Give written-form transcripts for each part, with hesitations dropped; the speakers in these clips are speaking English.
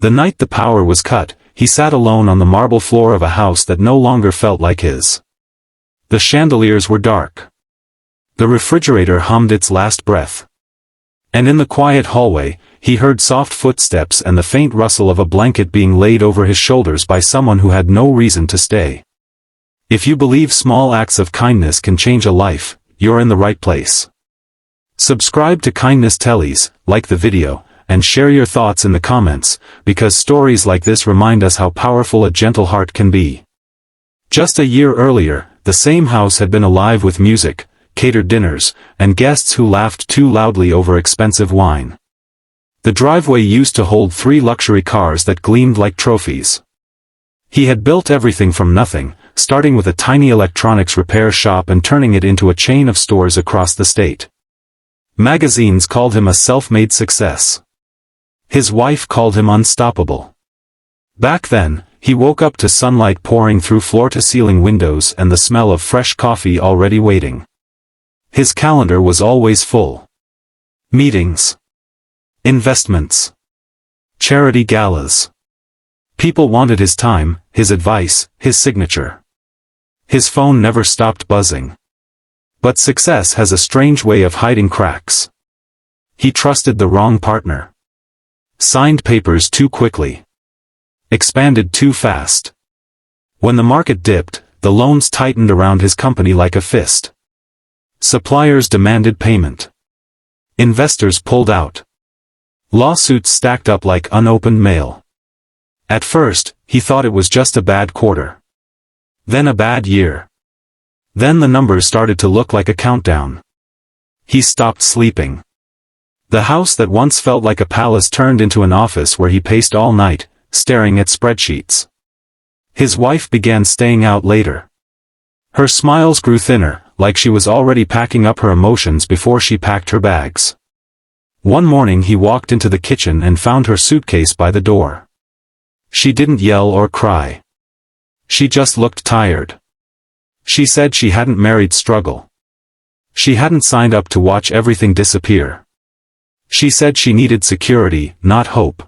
The night the power was cut, he sat alone on the marble floor of a house that no longer felt like his. The chandeliers were dark. The refrigerator hummed its last breath. And in the quiet hallway, he heard soft footsteps and the faint rustle of a blanket being laid over his shoulders by someone who had no reason to stay. If you believe small acts of kindness can change a life, you're in the right place. Subscribe to Kindness Teles, like the video, and share your thoughts in the comments, because stories like this remind us how powerful a gentle heart can be. Just a year earlier, the same house had been alive with music, catered dinners, and guests who laughed too loudly over expensive wine. The driveway used to hold 3 luxury cars that gleamed like trophies. He had built everything from nothing, starting with a tiny electronics repair shop and turning it into a chain of stores across the state. Magazines called him a self-made success. His wife called him unstoppable. Back then, he woke up to sunlight pouring through floor-to-ceiling windows and the smell of fresh coffee already waiting. His calendar was always full. Meetings. Investments. Charity galas. People wanted his time, his advice, his signature. His phone never stopped buzzing. But success has a strange way of hiding cracks. He trusted the wrong partner. Signed papers too quickly. Expanded too fast. When the market dipped, the loans tightened around his company like a fist. Suppliers demanded payment. Investors pulled out. Lawsuits stacked up like unopened mail. At first, he thought it was just a bad quarter. Then a bad year. Then the numbers started to look like a countdown. He stopped sleeping. The house that once felt like a palace turned into an office where he paced all night, staring at spreadsheets. His wife began staying out later. Her smiles grew thinner, like she was already packing up her emotions before she packed her bags. One morning he walked into the kitchen and found her suitcase by the door. She didn't yell or cry. She just looked tired. She said she hadn't married struggle. She hadn't signed up to watch everything disappear. She said she needed security, not hope.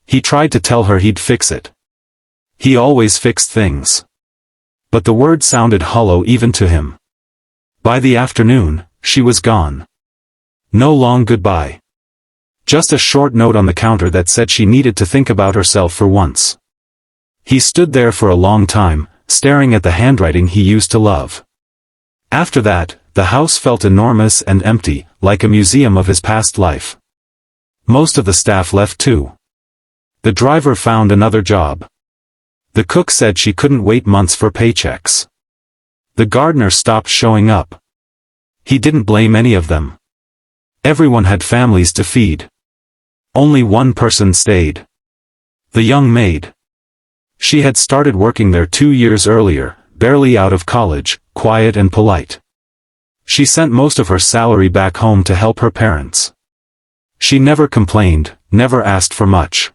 He tried to tell her he'd fix it. He always fixed things. But the words sounded hollow even to him. By the afternoon, she was gone. No long goodbye. Just a short note on the counter that said she needed to think about herself for once. He stood there for a long time, staring at the handwriting he used to love. After that, the house felt enormous and empty, like a museum of his past life. Most of the staff left too. The driver found another job. The cook said she couldn't wait months for paychecks. The gardener stopped showing up. He didn't blame any of them. Everyone had families to feed. Only one person stayed. The young maid. She had started working there 2 years earlier, barely out of college, quiet and polite. She sent most of her salary back home to help her parents. She never complained, never asked for much.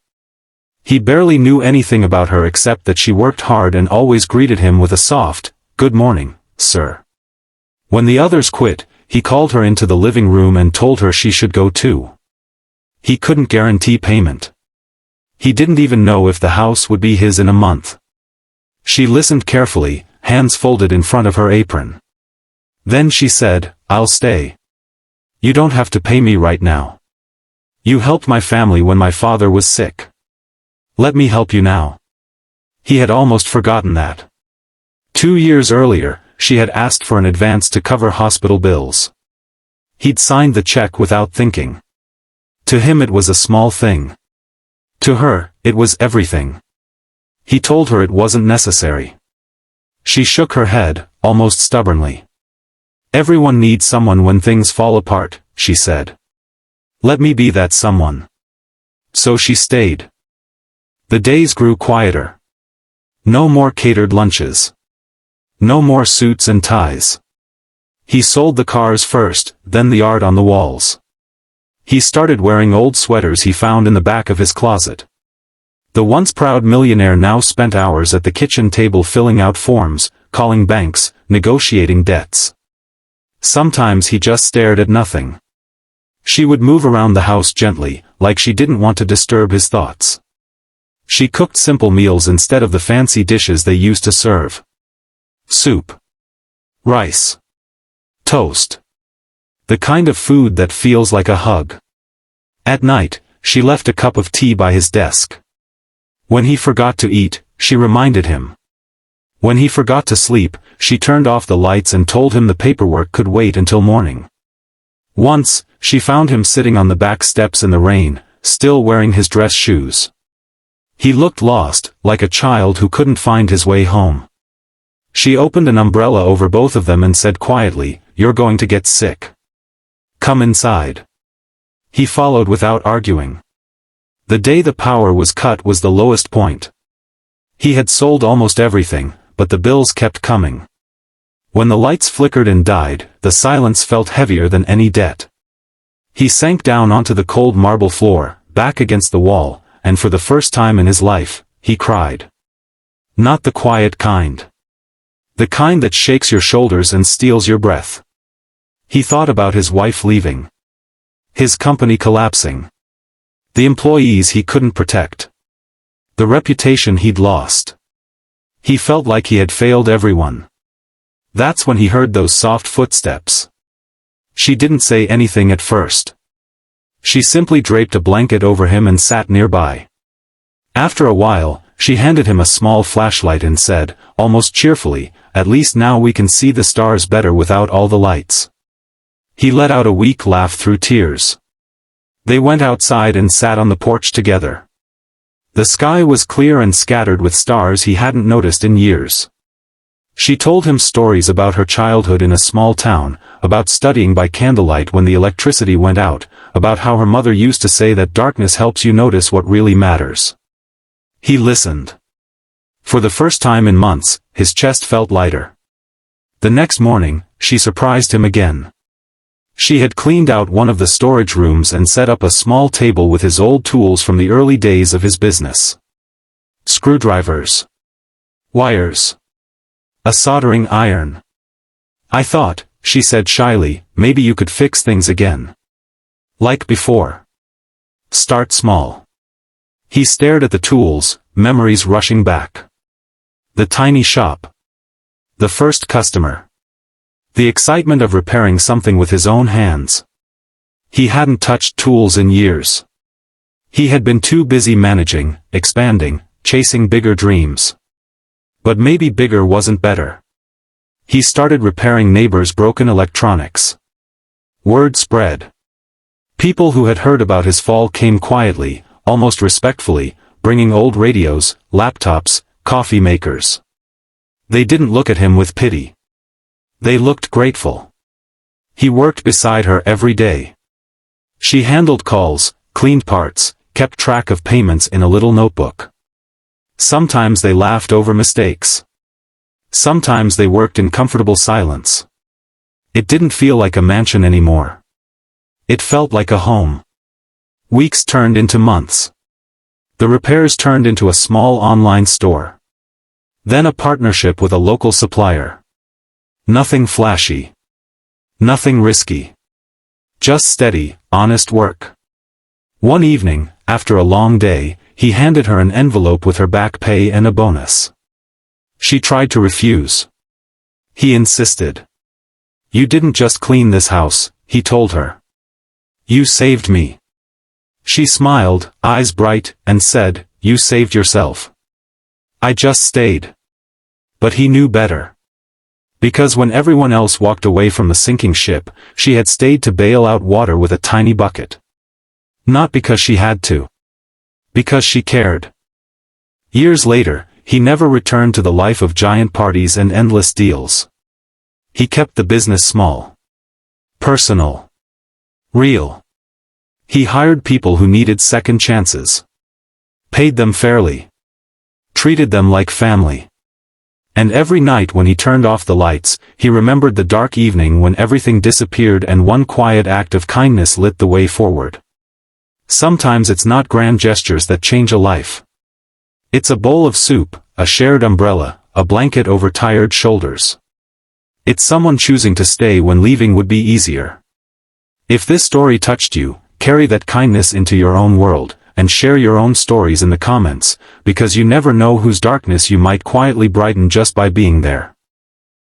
He barely knew anything about her except that she worked hard and always greeted him with a soft, "Good morning, sir." When the others quit, he called her into the living room and told her she should go too. He couldn't guarantee payment. He didn't even know if the house would be his in a month. She listened carefully, hands folded in front of her apron. Then she said, "I'll stay. You don't have to pay me right now. You helped my family when my father was sick. Let me help you now." He had almost forgotten that. 2 years earlier, she had asked for an advance to cover hospital bills. He'd signed the check without thinking. To him it was a small thing. To her, it was everything. He told her it wasn't necessary. She shook her head, almost stubbornly. "Everyone needs someone when things fall apart," she said. "Let me be that someone." So she stayed. The days grew quieter. No more catered lunches. No more suits and ties. He sold the cars first, then the art on the walls. He started wearing old sweaters he found in the back of his closet. The once proud millionaire now spent hours at the kitchen table filling out forms, calling banks, negotiating debts. Sometimes he just stared at nothing. She would move around the house gently, like she didn't want to disturb his thoughts. She cooked simple meals instead of the fancy dishes they used to serve. Soup. Rice. Toast. The kind of food that feels like a hug. At night, she left a cup of tea by his desk. When he forgot to eat, she reminded him. When he forgot to sleep, she turned off the lights and told him the paperwork could wait until morning. Once, she found him sitting on the back steps in the rain, still wearing his dress shoes. He looked lost, like a child who couldn't find his way home. She opened an umbrella over both of them and said quietly, "You're going to get sick. Come inside." He followed without arguing. The day the power was cut was the lowest point. He had sold almost everything, but the bills kept coming. When the lights flickered and died, the silence felt heavier than any debt. He sank down onto the cold marble floor, back against the wall, and for the first time in his life, he cried. Not the quiet kind. The kind that shakes your shoulders and steals your breath. He thought about his wife leaving. His company collapsing. The employees he couldn't protect. The reputation he'd lost. He felt like he had failed everyone. That's when he heard those soft footsteps. She didn't say anything at first. She simply draped a blanket over him and sat nearby. After a while, she handed him a small flashlight and said, almost cheerfully, "At least now we can see the stars better without all the lights." He let out a weak laugh through tears. They went outside and sat on the porch together. The sky was clear and scattered with stars he hadn't noticed in years. She told him stories about her childhood in a small town, about studying by candlelight when the electricity went out, about how her mother used to say that darkness helps you notice what really matters. He listened. For the first time in months, his chest felt lighter. The next morning, she surprised him again. She had cleaned out one of the storage rooms and set up a small table with his old tools from the early days of his business. Screwdrivers. Wires. A soldering iron. "I thought," she said shyly, "maybe you could fix things again. Like before. Start small." He stared at the tools, memories rushing back. The tiny shop. The first customer. The excitement of repairing something with his own hands. He hadn't touched tools in years. He had been too busy managing, expanding, chasing bigger dreams. But maybe bigger wasn't better. He started repairing neighbors' broken electronics. Word spread. People who had heard about his fall came quietly, almost respectfully, bringing old radios, laptops, coffee makers. They didn't look at him with pity. They looked grateful. He worked beside her every day. She handled calls, cleaned parts, kept track of payments in a little notebook. Sometimes they laughed over mistakes. Sometimes they worked in comfortable silence. It didn't feel like a mansion anymore. It felt like a home. Weeks turned into months. The repairs turned into a small online store. Then a partnership with a local supplier. Nothing flashy. Nothing risky. Just steady, honest work. One evening, after a long day, he handed her an envelope with her back pay and a bonus. She tried to refuse. He insisted. "You didn't just clean this house," he told her. "You saved me." She smiled, eyes bright, and said, "You saved yourself. I just stayed." But he knew better. Because when everyone else walked away from the sinking ship, she had stayed to bail out water with a tiny bucket. Not because she had to. Because she cared. Years later, he never returned to the life of giant parties and endless deals. He kept the business small. Personal. Real. He hired people who needed second chances. Paid them fairly. Treated them like family. And every night when he turned off the lights, he remembered the dark evening when everything disappeared and one quiet act of kindness lit the way forward. Sometimes it's not grand gestures that change a life. It's a bowl of soup, a shared umbrella, a blanket over tired shoulders. It's someone choosing to stay when leaving would be easier. If this story touched you, carry that kindness into your own world, and share your own stories in the comments, because you never know whose darkness you might quietly brighten just by being there.